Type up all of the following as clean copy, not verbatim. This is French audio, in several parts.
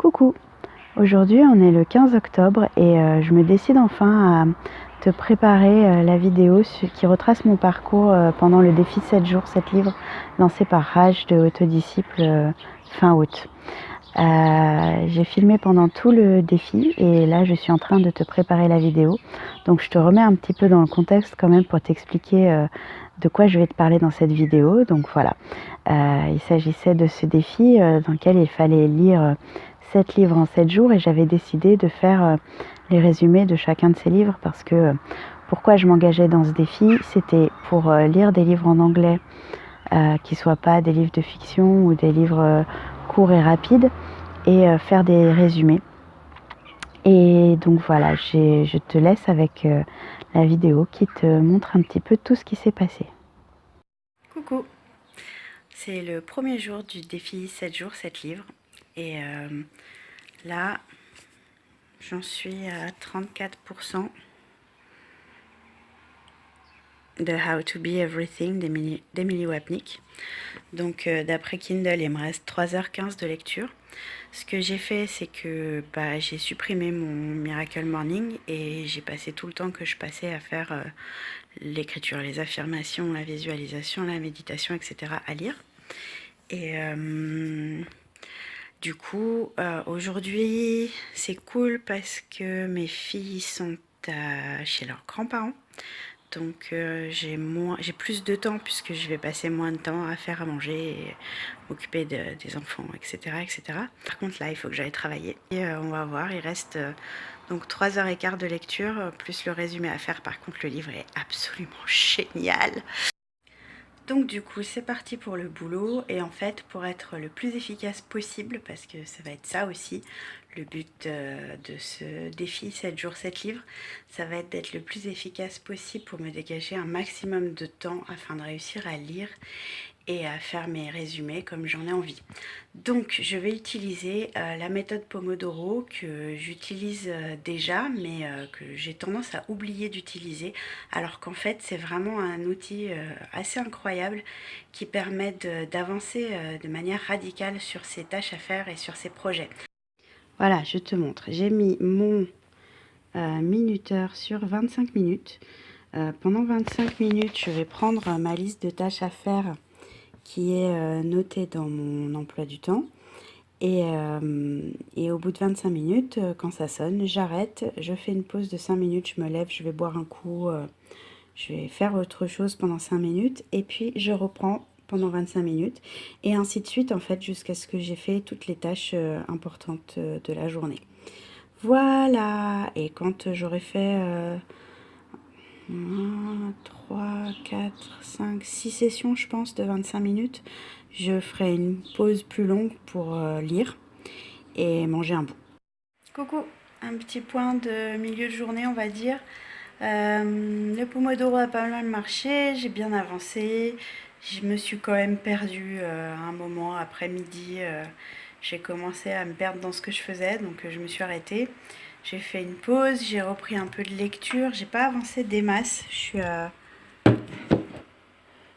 Coucou, aujourd'hui on est le 15 octobre et je me décide enfin à te préparer la vidéo qui retrace mon parcours pendant le défi 7 jours, 7 livres lancé par Raj de Autodisciple fin août. J'ai filmé pendant tout le défi et là je suis en train de te préparer la vidéo. Donc je te remets un petit peu dans le contexte quand même pour t'expliquer de quoi je vais te parler dans cette vidéo. Donc voilà, il s'agissait de ce défi dans lequel il fallait lire 7 livres en 7 jours et j'avais décidé de faire les résumés de chacun de ces livres parce que pourquoi je m'engageais dans ce défi, c'était pour lire des livres en anglais qui ne soient pas des livres de fiction ou des livres courts et rapides et faire des résumés. Et donc voilà, je te laisse avec la vidéo qui te montre un petit peu tout ce qui s'est passé. Coucou, c'est le premier jour du défi 7 jours, 7 livres. Et là, j'en suis à 34% de How to Be Everything d'Emily Wapnick. Donc d'après Kindle, il me reste 3h15 de lecture. Ce que j'ai fait, c'est que j'ai supprimé mon Miracle Morning et j'ai passé tout le temps que je passais à faire l'écriture, les affirmations, la visualisation, la méditation, etc. à lire. Et du coup, aujourd'hui, c'est cool parce que mes filles sont chez leurs grands-parents. Donc j'ai plus de temps puisque je vais passer moins de temps à faire à manger et m'occuper des enfants, etc., etc. Par contre là, il faut que j'aille travailler. Et on va voir, il reste donc 3h15 de lecture, plus le résumé à faire. Par contre, le livre est absolument génial. Donc du coup, c'est parti pour le boulot. Et en fait, pour être le plus efficace possible, parce que ça va être ça aussi, le but de ce défi 7 jours, 7 livres, ça va être d'être le plus efficace possible pour me dégager un maximum de temps afin de réussir à lire et à faire mes résumés comme j'en ai envie. Donc je vais utiliser la méthode Pomodoro que j'utilise déjà mais que j'ai tendance à oublier d'utiliser, alors qu'en fait c'est vraiment un outil assez incroyable qui permet d'avancer de manière radicale sur ses tâches à faire et sur ses projets. Voilà, je te montre, j'ai mis mon minuteur sur 25 minutes. Pendant 25 minutes, je vais prendre ma liste de tâches à faire qui est notée dans mon emploi du temps. Et au bout de 25 minutes, quand ça sonne, j'arrête, je fais une pause de 5 minutes, je me lève, je vais boire un coup, je vais faire autre chose pendant 5 minutes, et puis je reprends pendant 25 minutes, et ainsi de suite, en fait, jusqu'à ce que j'ai fait toutes les tâches importantes de la journée. Voilà, et quand j'aurai fait 1, 3, 4, 5, 6 sessions, je pense, de 25 minutes, je ferai une pause plus longue pour lire et manger un bout. Coucou, un petit point de milieu de journée, on va dire. Le Pomodoro a pas mal marché, j'ai bien avancé. Je me suis quand même perdue à un moment après-midi. J'ai commencé à me perdre dans ce que je faisais, donc je me suis arrêtée. J'ai fait une pause, j'ai repris un peu de lecture. J'ai pas avancé des masses. Je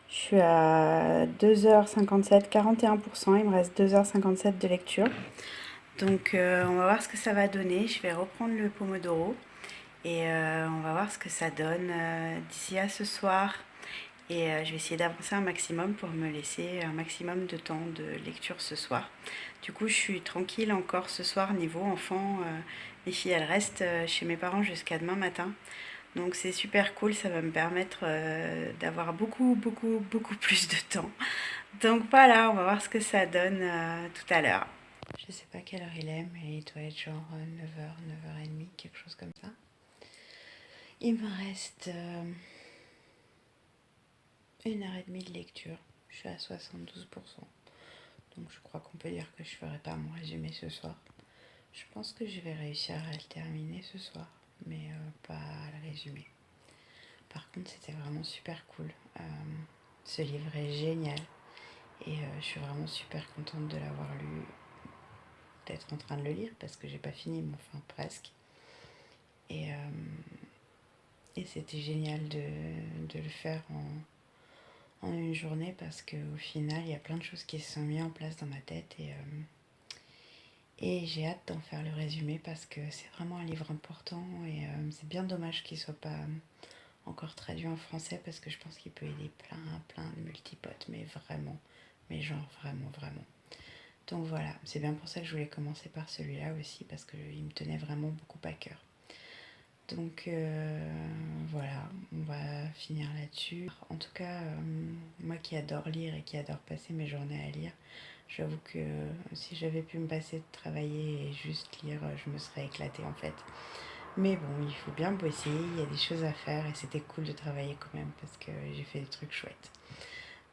suis à 2h57, 41%. Il me reste 2h57 de lecture. Donc on va voir ce que ça va donner. Je vais reprendre le Pomodoro et on va voir ce que ça donne d'ici à ce soir. Et je vais essayer d'avancer un maximum pour me laisser un maximum de temps de lecture ce soir. Du coup, je suis tranquille encore ce soir niveau enfant. Mes filles, elles restent chez mes parents jusqu'à demain matin. Donc c'est super cool, ça va me permettre d'avoir beaucoup plus de temps. Donc voilà, on va voir ce que ça donne tout à l'heure. Je sais pas quelle heure il est, mais il doit être genre 9h, 9h30, quelque chose comme ça. Il me reste 1h30 de lecture. Je suis à 72%. Donc je crois qu'on peut dire que je ferai pas mon résumé ce soir. Je pense que je vais réussir à le terminer ce soir, mais pas à le résumer. Par contre, c'était vraiment super cool. Ce livre est génial et je suis vraiment super contente de l'avoir lu, d'être en train de le lire parce que j'ai pas fini, mais enfin presque. Et c'était génial de le faire en une journée parce qu'au final, il y a plein de choses qui se sont mises en place dans ma tête et j'ai hâte d'en faire le résumé parce que c'est vraiment un livre important et c'est bien dommage qu'il soit pas encore traduit en français parce que je pense qu'il peut aider plein de multipotes, mais vraiment, mais genre vraiment, vraiment. Donc voilà, c'est bien pour ça que je voulais commencer par celui-là aussi parce qu'il me tenait vraiment beaucoup à cœur. Donc voilà, on va finir là-dessus. En tout cas, moi qui adore lire et qui adore passer mes journées à lire, j'avoue que si j'avais pu me passer de travailler et juste lire, je me serais éclatée en fait. Mais bon, il faut bien bosser, il y a des choses à faire et c'était cool de travailler quand même parce que j'ai fait des trucs chouettes.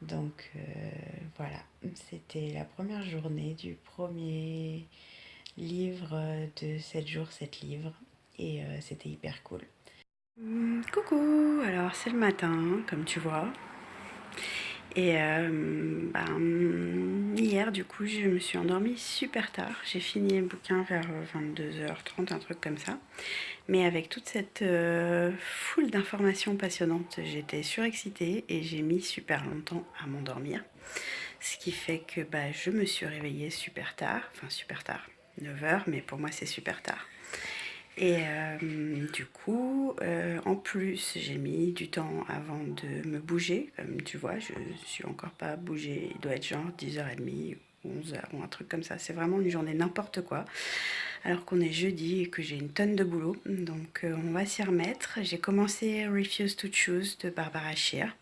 Donc voilà, c'était la première journée du premier livre de 7 jours, 7 livres et c'était hyper cool. Coucou, alors c'est le matin, comme tu vois. Et hier, du coup, je me suis endormie super tard. J'ai fini le bouquin vers 22h30, un truc comme ça. Mais avec toute cette foule d'informations passionnantes, j'étais surexcitée et j'ai mis super longtemps à m'endormir. Ce qui fait que je me suis réveillée super tard, enfin super tard, 9h, mais pour moi c'est super tard. Et du coup, en plus, j'ai mis du temps avant de me bouger. Comme tu vois, je suis encore pas bougée. Il doit être genre 10h30 ou 11h ou un truc comme ça. C'est vraiment une journée n'importe quoi. Alors qu'on est jeudi et que j'ai une tonne de boulot. Donc on va s'y remettre. J'ai commencé Refuse to Choose de Barbara Scheer.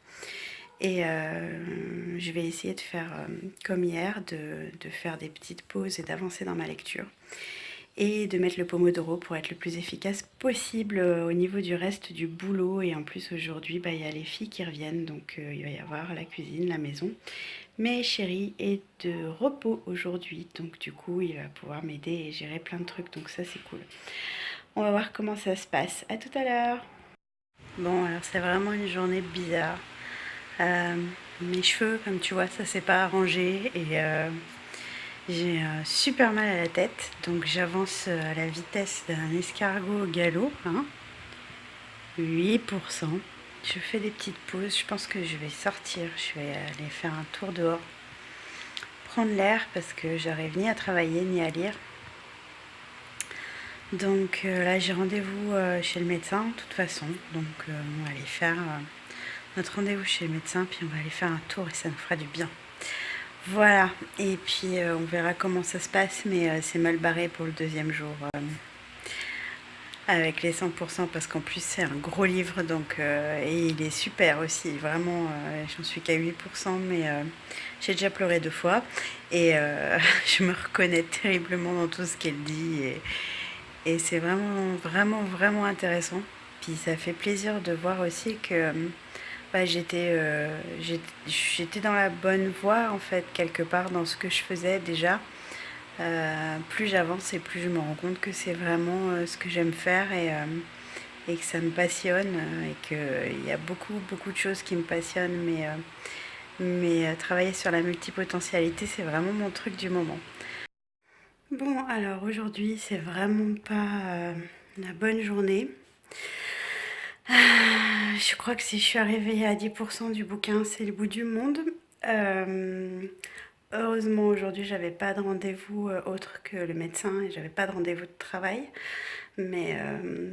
Et je vais essayer de faire comme hier, de faire des petites pauses et d'avancer dans ma lecture. Et de mettre le pomodoro pour être le plus efficace possible au niveau du reste du boulot. Et en plus aujourd'hui, il y a les filles qui reviennent, donc il va y avoir la cuisine, la maison. Mais chéri est de repos aujourd'hui, donc du coup il va pouvoir m'aider et gérer plein de trucs, donc ça c'est cool. On va voir comment ça se passe. À tout à l'heure. Bon, alors c'est vraiment une journée bizarre. Euh, Mes cheveux, comme tu vois, ça s'est pas arrangé et j'ai super mal à la tête, donc j'avance à la vitesse d'un escargot au galop, hein. 8%. Je fais des petites pauses, je pense que je vais sortir, je vais aller faire un tour dehors, prendre l'air parce que j'arrive ni à travailler ni à lire. Donc là j'ai rendez-vous chez le médecin de toute façon, donc on va aller faire notre rendez-vous chez le médecin, puis on va aller faire un tour et ça nous fera du bien. Voilà, et puis on verra comment ça se passe, mais c'est mal barré pour le deuxième jour avec les 100% parce qu'en plus c'est un gros livre donc et il est super aussi, vraiment j'en suis qu'à 8% mais j'ai déjà pleuré 2 fois et je me reconnais terriblement dans tout ce qu'elle dit et c'est vraiment intéressant. Puis ça fait plaisir de voir aussi que j'étais dans la bonne voie en fait quelque part dans ce que je faisais déjà. Plus j'avance et plus je me rends compte que c'est vraiment ce que j'aime faire et que ça me passionne et qu'il y a beaucoup de choses qui me passionnent mais travailler sur la multipotentialité c'est vraiment mon truc du moment. Bon alors aujourd'hui c'est vraiment pas la bonne journée. Je crois que si je suis arrivée à 10% du bouquin, c'est le bout du monde. Heureusement, aujourd'hui, j'avais pas de rendez-vous autre que le médecin et j'avais pas de rendez-vous de travail. Mais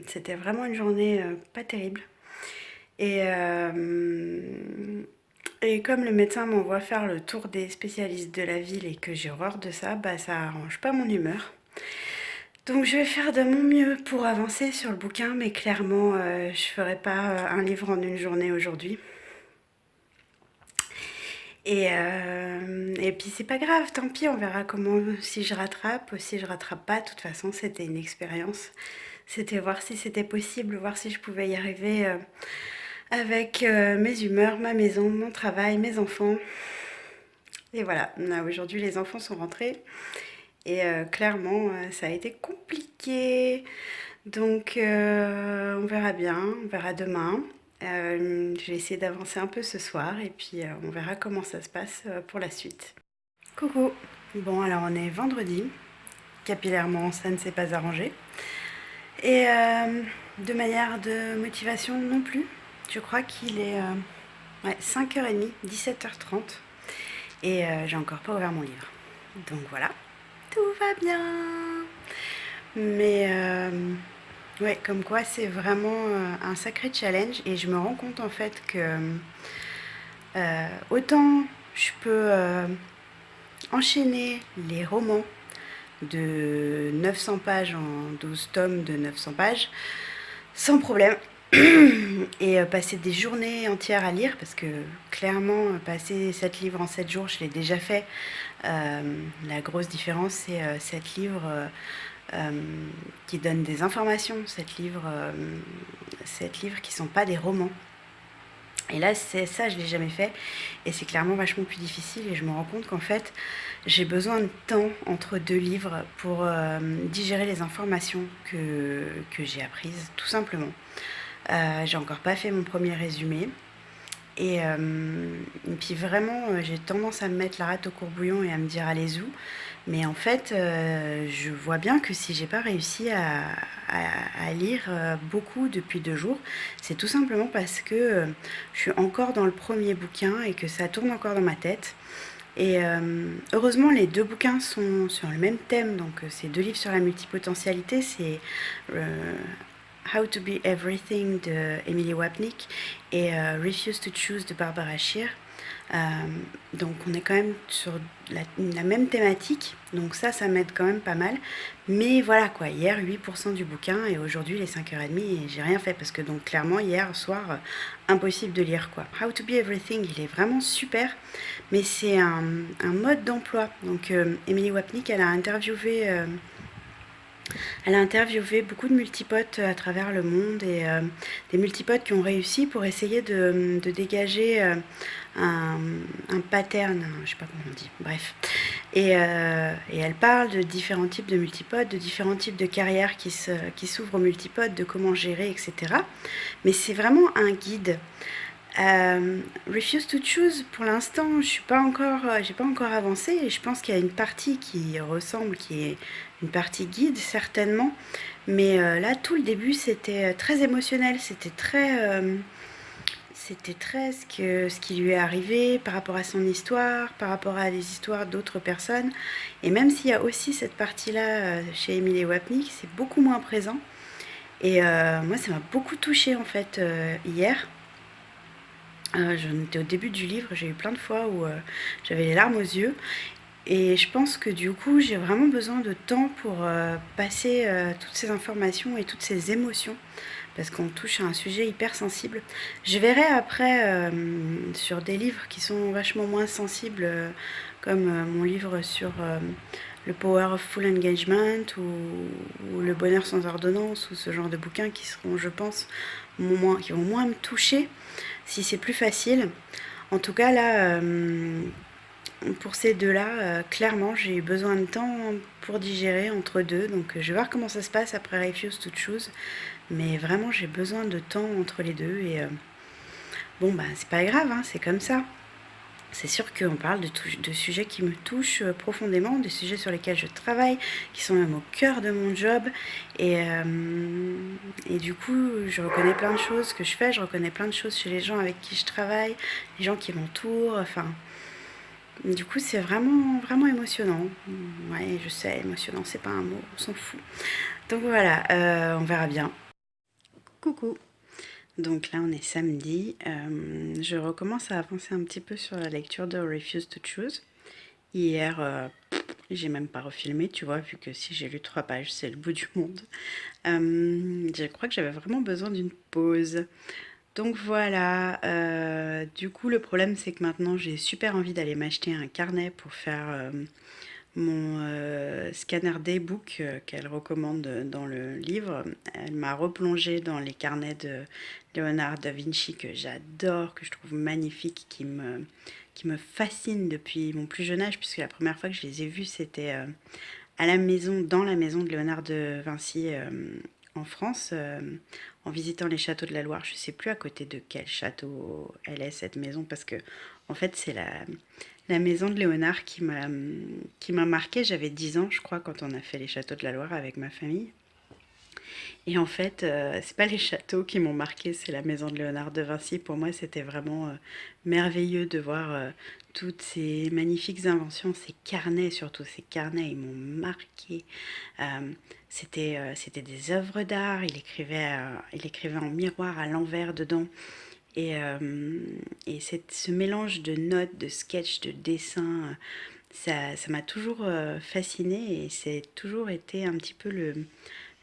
c'était vraiment une journée pas terrible. Et, et comme le médecin m'envoie faire le tour des spécialistes de la ville et que j'ai horreur de ça, ça arrange pas mon humeur. Donc je vais faire de mon mieux pour avancer sur le bouquin, mais clairement, je ferai pas un livre en une journée aujourd'hui. Et puis c'est pas grave, tant pis, on verra comment, si je rattrape ou si je rattrape pas. De toute façon, c'était une expérience. C'était voir si c'était possible, voir si je pouvais y arriver avec mes humeurs, ma maison, mon travail, mes enfants. Et voilà, là, aujourd'hui les enfants sont rentrés et clairement ça a été compliqué. Donc on verra bien, on verra demain. Je vais essayer d'avancer un peu ce soir et puis on verra comment ça se passe pour la suite. Coucou. Bon alors on est vendredi, capillairement ça ne s'est pas arrangé. Et de manière de motivation non plus. Je crois qu'il est 5h30, 17h30 et j'ai encore pas ouvert mon livre. Donc voilà, tout va bien. Mais ouais, comme quoi c'est vraiment un sacré challenge et je me rends compte en fait que autant je peux enchaîner les romans de 900 pages en 12 tomes de 900 pages sans problème et passer des journées entières à lire parce que clairement passer 7 livres en 7 jours je l'ai déjà fait. La grosse différence c'est 7 livres euh, qui donnent des informations, 7 livres qui ne sont pas des romans. Et là, c'est ça, je ne l'ai jamais fait. Et c'est clairement vachement plus difficile. Et je me rends compte qu'en fait, j'ai besoin de temps entre deux livres pour digérer les informations que j'ai apprises, tout simplement. J'ai encore pas fait mon premier résumé. Et puis vraiment, j'ai tendance à me mettre la rate au courbouillon et à me dire allez-y. Mais en fait, je vois bien que si j'ai pas réussi à lire beaucoup depuis 2 jours, c'est tout simplement parce que je suis encore dans le premier bouquin et que ça tourne encore dans ma tête. Et heureusement, les deux bouquins sont sur le même thème. Donc, c'est 2 livres sur la multipotentialité. C'est euh, How to Be Everything de Emily Wapnick et Refuse to Choose de Barbara Scheer. Euh, donc on est quand même sur la même thématique, donc ça m'aide quand même pas mal. Mais voilà quoi, hier 8% du bouquin et aujourd'hui les 5h30 et j'ai rien fait parce que donc clairement hier soir, impossible de lire quoi. How to Be Everything, il est vraiment super, mais c'est un mode d'emploi. Donc Emily Wapnick, elle a interviewé beaucoup de multipotes à travers le monde et des multipotes qui ont réussi pour essayer de dégager un, un pattern, je sais pas comment on dit, bref. Et elle parle de différents types de multipodes, de différents types de carrières qui s'ouvrent aux multipodes, de comment gérer, etc. Mais c'est vraiment un guide. Refuse to choose, pour l'instant, j'ai pas encore avancé et je pense qu'il y a une partie qui ressemble, qui est une partie guide certainement, mais là tout le début c'était très émotionnel, c'était très ce qui lui est arrivé par rapport à son histoire, par rapport à des histoires d'autres personnes, et même s'il y a aussi cette partie-là chez Emily Wapnick, c'est beaucoup moins présent. Et moi ça m'a beaucoup touchée en fait hier. J'en étais au début du livre, j'ai eu plein de fois où j'avais les larmes aux yeux. Et je pense que du coup, j'ai vraiment besoin de temps pour passer toutes ces informations et toutes ces émotions, parce qu'on touche à un sujet hyper sensible. Je verrai après sur des livres qui sont vachement moins sensibles, comme mon livre sur le Power of Full Engagement ou Le Bonheur sans ordonnance, ou ce genre de bouquins qui seront, je pense, qui vont moins me toucher si c'est plus facile. En tout cas, là, pour ces deux-là, clairement, j'ai eu besoin de temps pour digérer entre deux. Donc, je vais voir comment ça se passe après Refuse to Choose. Mais vraiment, j'ai besoin de temps entre les deux. Et bon, bah, c'est pas grave, hein, c'est comme ça. C'est sûr qu'on parle de sujets qui me touchent profondément, des sujets sur lesquels je travaille, qui sont même au cœur de mon job. Et du coup, je reconnais plein de choses que je fais, je reconnais plein de choses chez les gens avec qui je travaille, les gens qui m'entourent. Enfin, du coup, c'est vraiment, vraiment émotionnant. Ouais, je sais, émotionnant, c'est pas un mot, on s'en fout. Donc voilà, on verra bien. Coucou. Donc là, on est samedi. Je recommence à avancer un petit peu sur la lecture de Refuse to Choose. Hier, j'ai même pas refilmé, tu vois, vu que si j'ai lu 3 pages, c'est le bout du monde. Je crois que j'avais vraiment besoin d'une pause. Donc voilà, du coup le problème c'est que maintenant j'ai super envie d'aller m'acheter un carnet pour faire mon scanner d'e-book qu'elle recommande dans le livre. Elle m'a replongé dans les carnets de Leonardo da Vinci que j'adore, que je trouve magnifiques, qui me fascinent depuis mon plus jeune âge, puisque la première fois que je les ai vus c'était à la maison, dans la maison de Léonard de Vinci en France, en visitant les châteaux de la Loire. Je ne sais plus à côté de quel château elle est cette maison, parce que en fait c'est la maison de Léonard qui m'a marqué. J'avais 10 ans je crois quand on a fait les châteaux de la Loire avec ma famille. Et en fait, c'est pas les châteaux qui m'ont marqué, c'est la maison de Léonard de Vinci. Pour moi, c'était vraiment merveilleux de voir toutes ces magnifiques inventions, ces carnets surtout. Ces carnets, ils m'ont marqué. Euh, c'était des œuvres d'art. Il écrivait en miroir à l'envers dedans. Et, euh, et ce mélange de notes, de sketchs, de dessins, ça m'a toujours fasciné et c'est toujours été un petit peu le,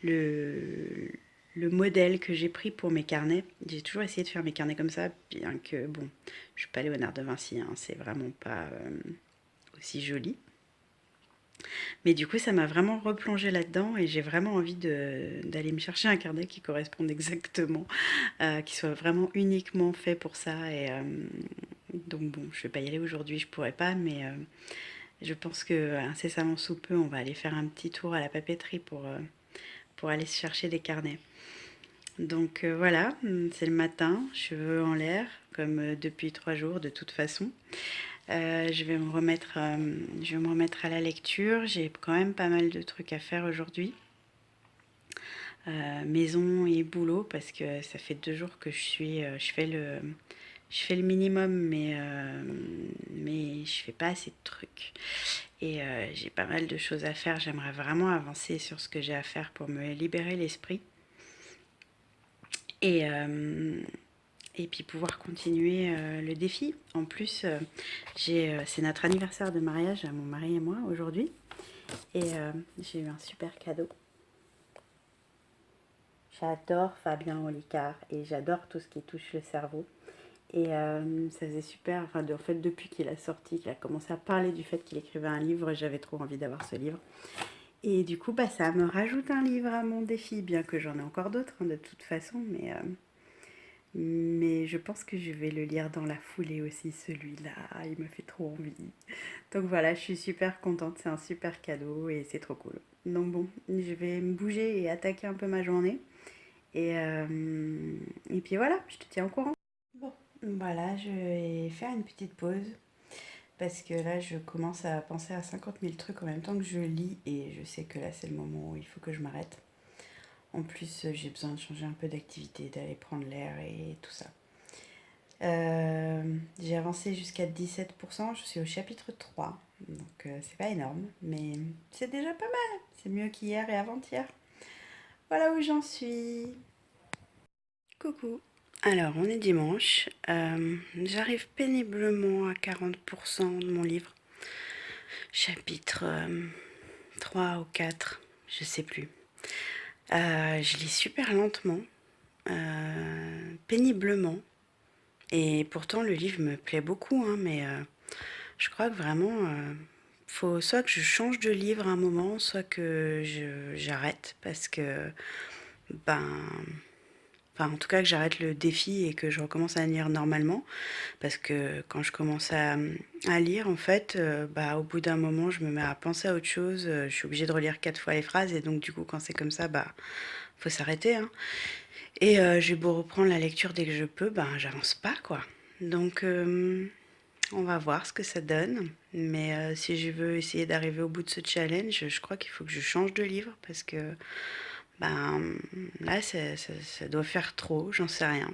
le modèle que j'ai pris pour mes carnets. J'ai toujours essayé de faire mes carnets comme ça, bien que, bon, je suis pas Léonard de Vinci, hein, c'est vraiment pas aussi joli. Mais du coup, ça m'a vraiment replongé là-dedans et j'ai vraiment envie d'aller me chercher un carnet qui corresponde exactement, qui soit vraiment uniquement fait pour ça. Donc bon, je vais pas y aller aujourd'hui, je pourrais pas, mais je pense que incessamment sous peu, on va aller faire un petit tour à la papeterie pour aller se chercher des carnets. Donc voilà, c'est le matin, cheveux en l'air, comme depuis 3 jours de toute façon. Je vais me remettre à la lecture. J'ai quand même pas mal de trucs à faire aujourd'hui. Maison et boulot, parce que ça fait 2 jours que je fais le minimum, mais je fais pas assez de trucs. Et j'ai pas mal de choses à faire. J'aimerais vraiment avancer sur ce que j'ai à faire pour me libérer l'esprit. Et, euh, et puis pouvoir continuer le défi. En plus, c'est notre anniversaire de mariage, mon mari et moi, aujourd'hui. Et j'ai eu un super cadeau. J'adore Fabien Olicard et j'adore tout ce qui touche le cerveau. Et ça faisait super, enfin en fait depuis qu'il a sorti, qu'il a commencé à parler du fait qu'il écrivait un livre, j'avais trop envie d'avoir ce livre. Et du coup, bah, ça me rajoute un livre à mon défi, bien que j'en ai encore d'autres hein, de toute façon, mais je pense que je vais le lire dans la foulée aussi, celui-là. Il me fait trop envie. Donc voilà, je suis super contente. C'est un super cadeau et c'est trop cool. Donc bon, je vais me bouger et attaquer un peu ma journée. Et puis voilà, je te tiens au courant. Bon, voilà, je vais faire une petite pause. Parce que là, je commence à penser à 50 000 trucs en même temps que je lis. Et je sais que là, c'est le moment où il faut que je m'arrête. En plus, j'ai besoin de changer un peu d'activité, d'aller prendre l'air et tout ça. J'ai avancé jusqu'à 17%, je suis au chapitre 3, donc c'est pas énorme, mais c'est déjà pas mal, c'est mieux qu'hier et avant-hier. Voilà où j'en suis. Coucou. Alors, on est dimanche, j'arrive péniblement à 40% de mon livre, chapitre 3 ou 4, je sais plus. Je lis super lentement, péniblement. Et pourtant, le livre me plaît beaucoup, hein, mais je crois que vraiment, faut soit que je change de livre à un moment, soit que j'arrête parce que, ben, enfin, en tout cas, que j'arrête le défi et que je recommence à lire normalement. Parce que quand je commence à lire, en fait, bah, au bout d'un moment, je me mets à penser à autre chose. Je suis obligée de relire 4 fois les phrases et donc, du coup, quand c'est comme ça, bah, faut s'arrêter, hein. Et j'ai beau reprendre la lecture dès que je peux, ben, j'avance pas, quoi. Donc, on va voir ce que ça donne. Mais si je veux essayer d'arriver au bout de ce challenge, je crois qu'il faut que je change de livre parce que ben, là, ça doit faire trop, j'en sais rien.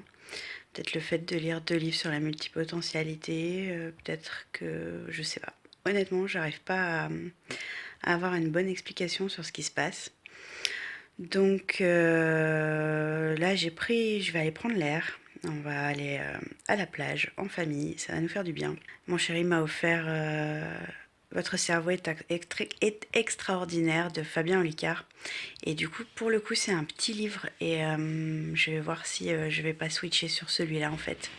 Peut-être le fait de lire 2 livres sur la multipotentialité, peut-être que je sais pas. Honnêtement, j'arrive pas à avoir une bonne explication sur ce qui se passe. Donc là, je vais aller prendre l'air. On va aller à la plage en famille, ça va nous faire du bien. Mon chéri m'a offert Votre cerveau est extraordinaire de Fabien Olicard. Et du coup, pour le coup, c'est un petit livre et je vais voir si je vais pas switcher sur celui-là en fait.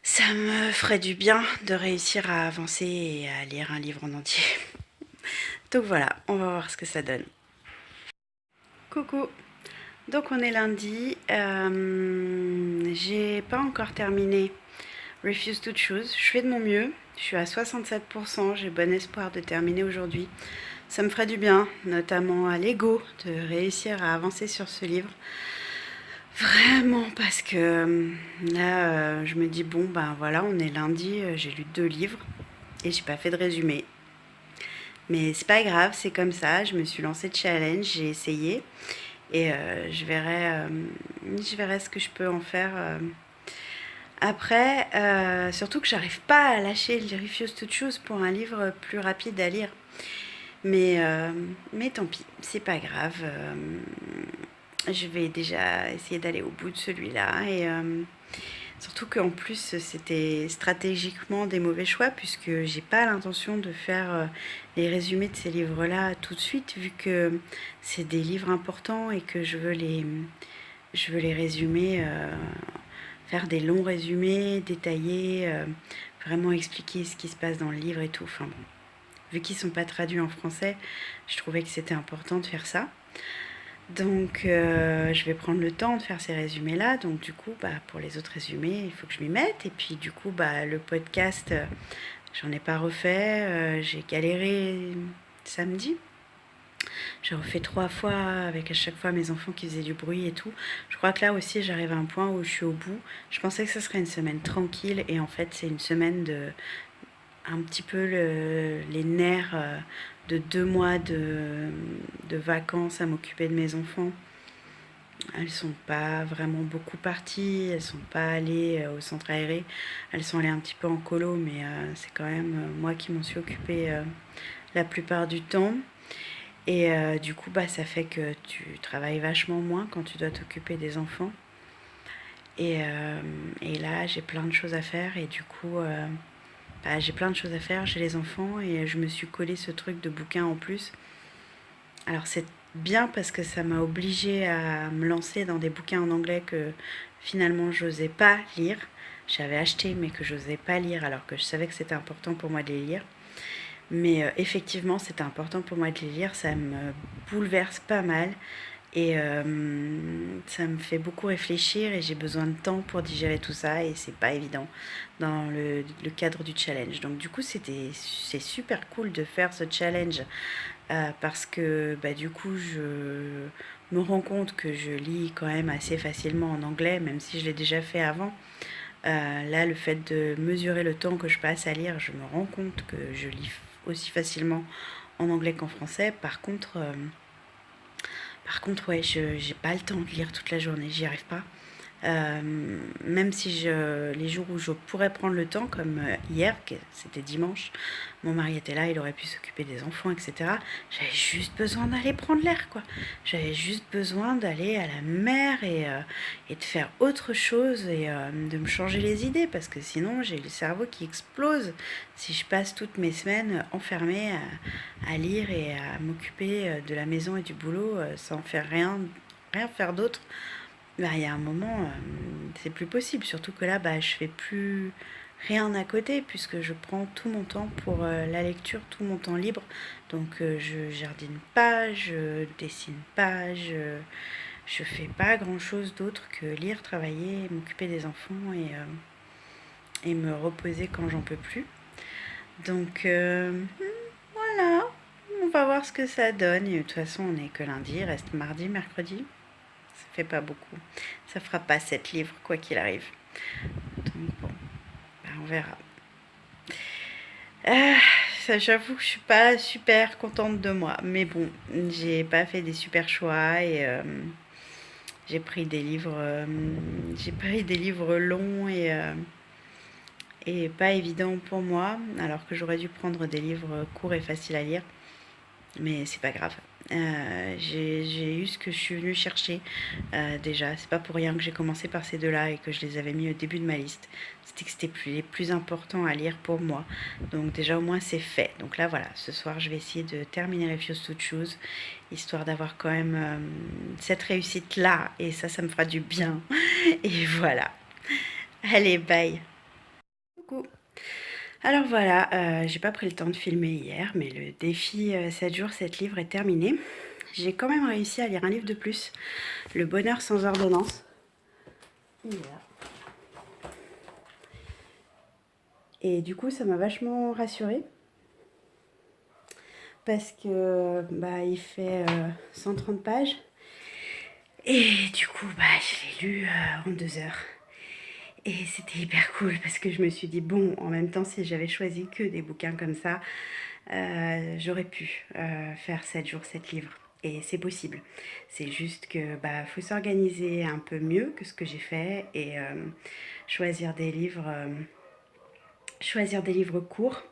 Ça me ferait du bien de réussir à avancer et à lire un livre en entier. Donc voilà, on va voir ce que ça donne. Coucou. Donc on est lundi, j'ai pas encore terminé Refuse to Choose, je fais de mon mieux, je suis à 67%, j'ai bon espoir de terminer aujourd'hui. Ça me ferait du bien, notamment à l'ego, de réussir à avancer sur ce livre. Vraiment parce que là je me dis bon ben voilà on est lundi, j'ai lu 2 livres et j'ai pas fait de résumé. Mais c'est pas grave, c'est comme ça, je me suis lancée de challenge, j'ai essayé. Et je verrai ce que je peux en faire après. Surtout que j'arrive pas à lâcher le Refuse to Choose pour un livre plus rapide à lire. Mais, euh, mais tant pis, c'est pas grave. Je vais déjà essayer d'aller au bout de celui-là. Et surtout qu'en plus, c'était stratégiquement des mauvais choix, puisque j'ai pas l'intention de faire les résumés de ces livres-là tout de suite, vu que c'est des livres importants et que je veux les résumer, faire des longs résumés détaillés, vraiment expliquer ce qui se passe dans le livre et tout. Enfin bon, vu qu'ils sont pas traduits en français, je trouvais que c'était important de faire ça. Donc je vais prendre le temps de faire ces résumés-là. Donc du coup, bah, pour les autres résumés, il faut que je m'y mette. Et puis du coup, bah, le podcast, j'en ai pas refait. J'ai galéré samedi. J'ai refait 3 fois avec à chaque fois mes enfants qui faisaient du bruit et tout. Je crois que là aussi, j'arrive à un point où je suis au bout. Je pensais que ce serait une semaine tranquille. Et en fait, c'est une semaine de un petit peu les nerfs de 2 mois de vacances à m'occuper de mes enfants. Elles sont pas vraiment beaucoup parties, elles sont pas allées au centre aéré, elles sont allées un petit peu en colo, mais c'est quand même moi qui m'en suis occupée la plupart du temps. Et du coup, bah, ça fait que tu travailles vachement moins quand tu dois t'occuper des enfants. Et là, j'ai plein de choses à faire et du coup, bah, j'ai plein de choses à faire, j'ai les enfants et je me suis collé ce truc de bouquin en plus. Alors c'est bien parce que ça m'a obligée à me lancer dans des bouquins en anglais que finalement j'osais pas lire. J'avais acheté mais que j'osais pas lire alors que je savais que c'était important pour moi de les lire. Mais effectivement c'était important pour moi de les lire, ça me bouleverse pas mal. Et ça me fait beaucoup réfléchir et j'ai besoin de temps pour digérer tout ça et c'est pas évident dans le cadre du challenge. Donc du coup c'est super cool de faire ce challenge parce que bah, du coup je me rends compte que je lis quand même assez facilement en anglais même si je l'ai déjà fait avant. Là le fait de mesurer le temps que je passe à lire, je me rends compte que je lis aussi facilement en anglais qu'en français. Par contre, ouais, j'ai pas le temps de lire toute la journée, j'y arrive pas. Même si les jours où je pourrais prendre le temps, comme hier, c'était dimanche, mon mari était là, il aurait pu s'occuper des enfants, etc. J'avais juste besoin d'aller prendre l'air, quoi. J'avais juste besoin d'aller à la mer et de faire autre chose et de me changer les idées, parce que sinon j'ai le cerveau qui explose si je passe toutes mes semaines enfermée à lire et à m'occuper de la maison et du boulot sans faire rien faire d'autre. Bah, il y a un moment, c'est plus possible. Surtout que là, bah, je fais plus rien à côté puisque je prends tout mon temps pour la lecture, tout mon temps libre. Donc je jardine pas, je dessine pas, je fais pas grand chose d'autre que lire, travailler, m'occuper des enfants et me reposer quand j'en peux plus. Donc voilà, on va voir ce que ça donne. Et de toute façon, on n'est que lundi, il reste mardi, mercredi. Ça fait pas beaucoup. Ça fera pas 7 livres, quoi qu'il arrive. Donc bon, bah, on verra. Ah, ça, j'avoue que je suis pas super contente de moi. Mais bon, j'ai pas fait des super choix et j'ai pris des livres longs et pas évidents pour moi, alors que j'aurais dû prendre des livres courts et faciles à lire. Mais c'est pas grave. J'ai eu ce que je suis venue chercher déjà. C'est pas pour rien que j'ai commencé par ces deux-là et que je les avais mis au début de ma liste. C'était que c'était les plus importants à lire pour moi. Donc déjà au moins c'est fait. Donc là voilà, ce soir je vais essayer de terminer Refuse to Choose, histoire d'avoir quand même cette réussite-là. Et ça me fera du bien. Et voilà. Allez, bye. Coucou. Alors voilà, j'ai pas pris le temps de filmer hier, mais le défi 7 jours, 7 livres est terminé. J'ai quand même réussi à lire un livre de plus, Le bonheur sans ordonnance. Voilà. Et du coup, ça m'a vachement rassurée parce que bah, il fait 130 pages. Et du coup, bah, je l'ai lu en 2 heures. Et c'était hyper cool parce que je me suis dit, bon, en même temps, si j'avais choisi que des bouquins comme ça, j'aurais pu faire 7 jours, 7 livres. et c'est possible. C'est juste que faut s'organiser un peu mieux que ce que j'ai fait et choisir des livres courts.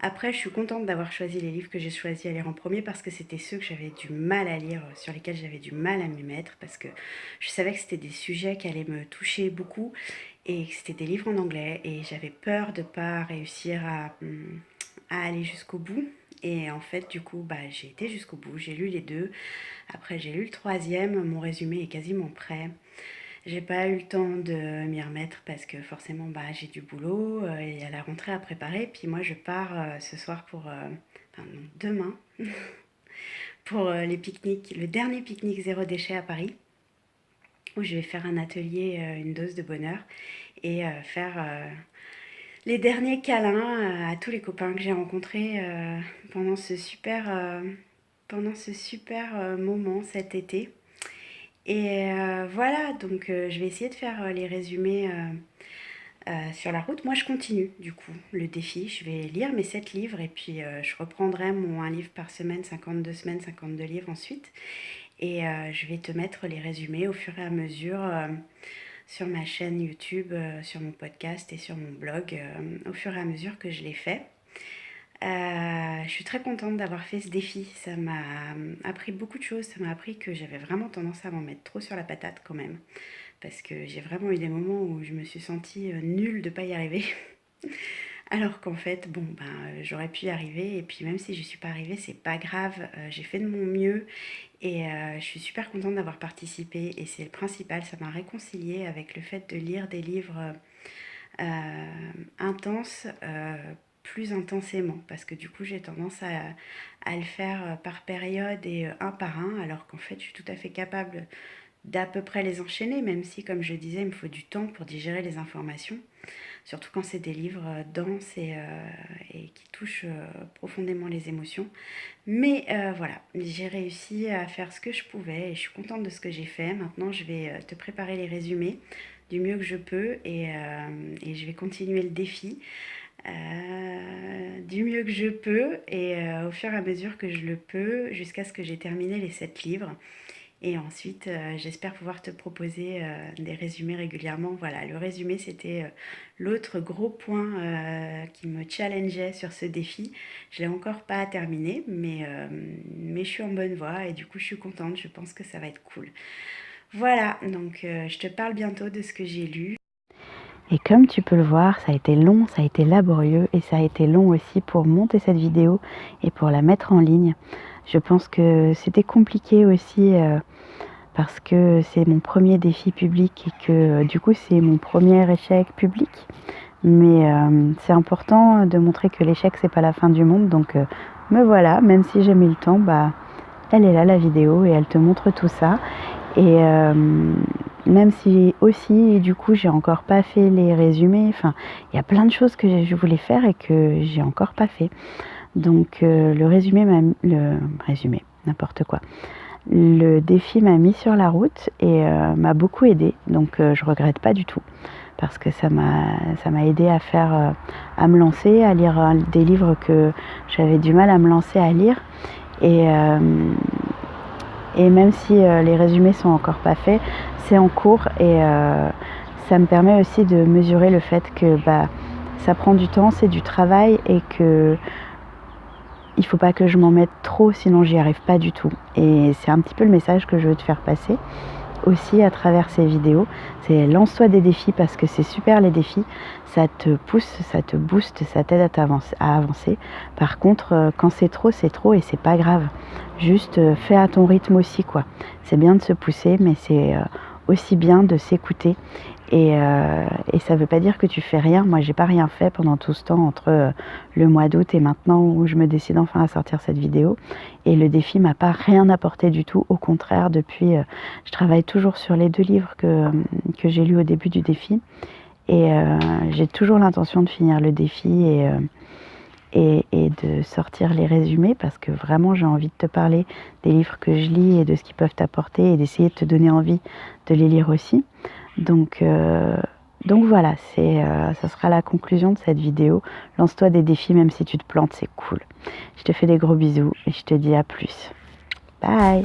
Après, je suis contente d'avoir choisi les livres que j'ai choisi à lire en premier parce que c'était ceux que j'avais du mal à lire, sur lesquels j'avais du mal à m'y mettre, parce que je savais que c'était des sujets qui allaient me toucher beaucoup et que c'était des livres en anglais et j'avais peur de ne pas réussir à aller jusqu'au bout. Et en fait, du coup, j'ai été jusqu'au bout, j'ai lu les deux. Après, j'ai lu le troisième, mon résumé est quasiment prêt. J'ai pas eu le temps de m'y remettre parce que forcément j'ai du boulot, il y a la rentrée à préparer. Puis moi je pars ce soir enfin non, demain, pour les pique-niques, le dernier pique-nique zéro déchet à Paris, où je vais faire un atelier, une dose de bonheur, et faire les derniers câlins à tous les copains que j'ai rencontrés pendant ce super moment cet été. Et voilà, donc je vais essayer de faire les résumés sur la route. Moi, je continue, du coup, le défi. Je vais lire mes 7 livres et puis je reprendrai mon 1 livre par semaine, 52 semaines, 52 livres ensuite. Et je vais te mettre les résumés au fur et à mesure sur ma chaîne YouTube, sur mon podcast et sur mon blog, au fur et à mesure que je les fais. Je suis très contente d'avoir fait ce défi. Ça m'a appris beaucoup de choses. Ça m'a appris que j'avais vraiment tendance à m'en mettre trop sur la patate quand même. Parce que j'ai vraiment eu des moments où je me suis sentie nulle de ne pas y arriver. Alors qu'en fait, j'aurais pu y arriver. Et puis même si je n'y suis pas arrivée, c'est pas grave. J'ai fait de mon mieux. Et je suis super contente d'avoir participé. Et c'est le principal. Ça m'a réconciliée avec le fait de lire des livres intenses, plus intensément, parce que du coup j'ai tendance à le faire par période et un par un, alors qu'en fait je suis tout à fait capable d'à peu près les enchaîner, même si comme je disais il me faut du temps pour digérer les informations, surtout quand c'est des livres denses et qui touchent profondément les émotions. Mais voilà, j'ai réussi à faire ce que je pouvais et je suis contente de ce que j'ai fait. Maintenant je vais te préparer les résumés du mieux que je peux et je vais continuer le défi du mieux que je peux et au fur et à mesure que je le peux jusqu'à ce que j'ai terminé les 7 livres. Et ensuite, j'espère pouvoir te proposer des résumés régulièrement. Voilà, le résumé, c'était l'autre gros point qui me challengeait sur ce défi. Je ne l'ai encore pas terminé, mais je suis en bonne voie et du coup, je suis contente. Je pense que ça va être cool. Voilà, donc je te parle bientôt de ce que j'ai lu. Et comme tu peux le voir, ça a été long, ça a été laborieux et ça a été long aussi pour monter cette vidéo et pour la mettre en ligne. Je pense que c'était compliqué aussi parce que c'est mon premier défi public et que du coup c'est mon premier échec public. Mais c'est important de montrer que l'échec c'est pas la fin du monde. Donc me voilà, même si j'ai mis le temps, elle est là la vidéo et elle te montre tout ça. Et même si aussi du coup j'ai encore pas fait les résumés, enfin il y a plein de choses que je voulais faire et que j'ai encore pas fait. Donc le défi m'a mis sur la route et m'a beaucoup aidé. Donc je regrette pas du tout parce que ça m'a aidé à me lancer, à lire des livres que j'avais du mal à me lancer à lire. Et même si les résumés sont encore pas faits, c'est en cours et ça me permet aussi de mesurer le fait que ça prend du temps, c'est du travail et que il faut pas que je m'en mette trop, sinon j'y arrive pas du tout. Et c'est un petit peu le message que je veux te faire passer aussi à travers ces vidéos. C'est lance-toi des défis parce que c'est super les défis. Ça te pousse, ça te booste, ça t'aide à avancer. Par contre, quand c'est trop et c'est pas grave. Juste fais à ton rythme aussi quoi. C'est bien de se pousser, mais c'est aussi bien de s'écouter. Et ça veut pas dire que tu fais rien. Moi, j'ai pas rien fait pendant tout ce temps entre le mois d'août et maintenant où je me décide enfin à sortir cette vidéo. Et le défi m'a pas rien apporté du tout. Au contraire, depuis, je travaille toujours sur les 2 livres que j'ai lus au début du défi. Et j'ai toujours l'intention de finir le défi et de sortir les résumés parce que vraiment j'ai envie de te parler des livres que je lis et de ce qu'ils peuvent t'apporter et d'essayer de te donner envie de les lire aussi. Donc voilà, ça sera la conclusion de cette vidéo. Lance-toi des défis même si tu te plantes, c'est cool. Je te fais des gros bisous et je te dis à plus. Bye. Bye!